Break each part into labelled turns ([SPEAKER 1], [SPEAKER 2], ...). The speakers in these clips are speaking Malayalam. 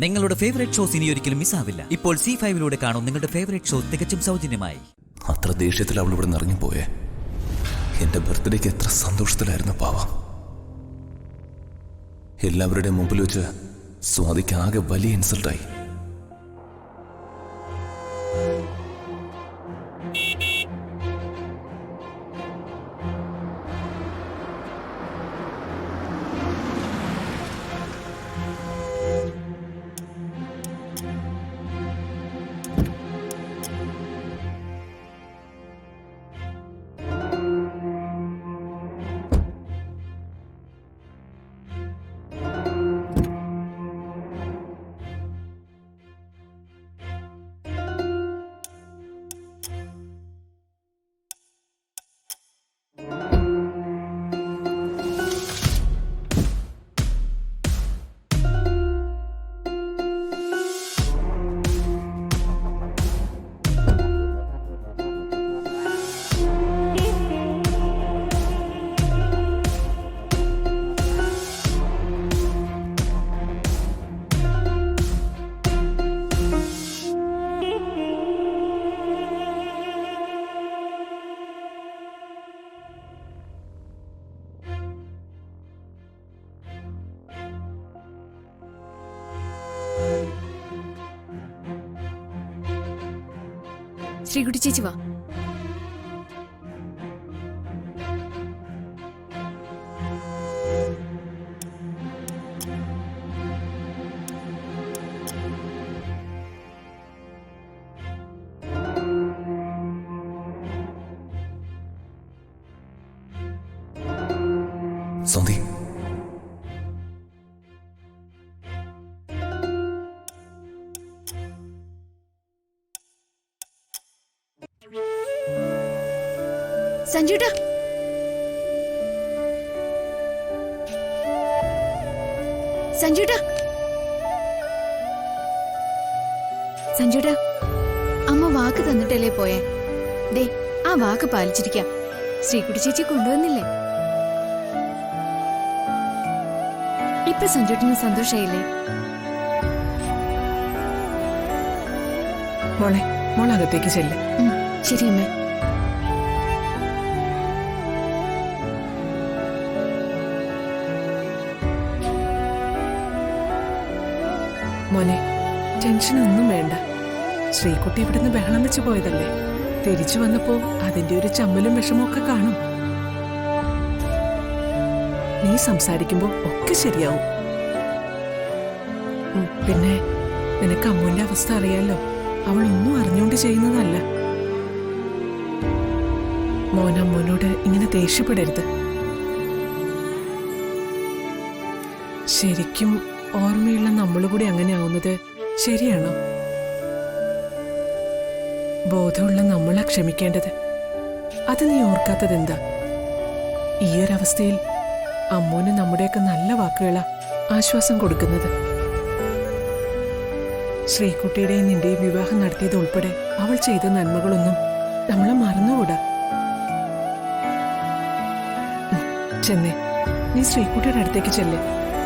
[SPEAKER 1] നിങ്ങളുടെ ഫേവറേറ്റ് ഷോസ് ഇനി ഒരിക്കലും മിസ്സാവില്ല. ഇപ്പോൾ C5 കാണും നിങ്ങളുടെ ഫേവറേറ്റ് ഷോ തികച്ചും സൗജന്യമായി.
[SPEAKER 2] അത്ര ദേഷ്യത്തിൽ അവൾ ഇവിടെ ഇറങ്ങിപ്പോയേ. എന്റെ ബർത്ത്ഡേക്ക് എത്ര സന്തോഷത്തിലായിരുന്നു പാവ. എല്ലാവരുടെയും മുമ്പിൽ വെച്ച് സ്വാതിക്ക് ആകെ വലിയ ഇൻസൾട്ടായി.
[SPEAKER 3] ശ്രീകുട്ടി ചേച്ചി വാ.
[SPEAKER 2] സന്ധി,
[SPEAKER 3] സഞ്ജുട്ടാ, സഞ്ജുട്ടാ, സഞ്ജുട്ടാ, അമ്മ വാക്ക് തന്നിട്ടല്ലേ പോയെ? ദേ ആ വാക്ക് പാലിച്ചിരിക്കാം. ശ്രീകുട്ടി ചേച്ചി കൊണ്ടുവന്നില്ലേ? ഇപ്പൊ സഞ്ജുട്ടിന് സന്തോഷായില്ലേ?
[SPEAKER 4] മോളകത്തേക്ക് ചെല്ല്.
[SPEAKER 3] ശരി അമ്മേ.
[SPEAKER 4] മോനെ, ടെൻഷനൊന്നും വേണ്ട. ശ്രീകുട്ടി ഇവിടുന്ന് ബഹളം വെച്ച് പോയതല്ലേ. തിരിച്ചു വന്നപ്പോ അതിന്റെ ഒരു ചമ്മലും വിഷമമൊക്കെ കാണും. നീ സംസാരിക്കുമ്പോ ഒക്കെ ശരിയാവും. പിന്നെ നിനക്ക് അമ്മുവിന്റെ അവസ്ഥ അറിയാലോ. അവൾ ഒന്നും അറിഞ്ഞുകൊണ്ട് ചെയ്യുന്നതല്ല. മോൻ അമ്മുവിനോട് ഇങ്ങനെ ദേഷ്യപ്പെടരുത്. ശരിക്കും ഓർമ്മയുള്ള നമ്മളുകൂടി അങ്ങനെ ആവുന്നത് ശരിയാണോ? ബോധമുള്ള നമ്മളാ ക്ഷമിക്കേണ്ടത്. അത് നീ ഓർക്കാത്തതെന്താ? ഈയൊരവസ്ഥയിൽ അമ്മൂന് നമ്മുടെയൊക്കെ നല്ല വാക്കുകളാ ആശ്വാസം കൊടുക്കുന്നത്. ശ്രീകുട്ടിയുടെയും നിന്റെയും വിവാഹം നടത്തിയത് ഉൾപ്പെടെ അവൾ ചെയ്ത നന്മകളൊന്നും നമ്മളെ മറന്നുകൂടാ. ചെന്നേ, നീ ശ്രീകുട്ടിയുടെ അടുത്തേക്ക് ചെല്ലേ.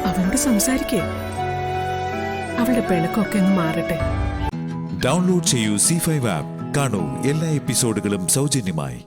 [SPEAKER 4] അവനോട് സംസാരിക്കേ. അവളുടെ പിണക്കൊക്കെ ഒന്ന് മാറട്ടെ.
[SPEAKER 5] ഡൗൺലോഡ് ചെയ്യൂ C5 ആപ്പ്. കാണൂ എല്ലാ എപ്പിസോഡുകളും സൗജന്യമായി.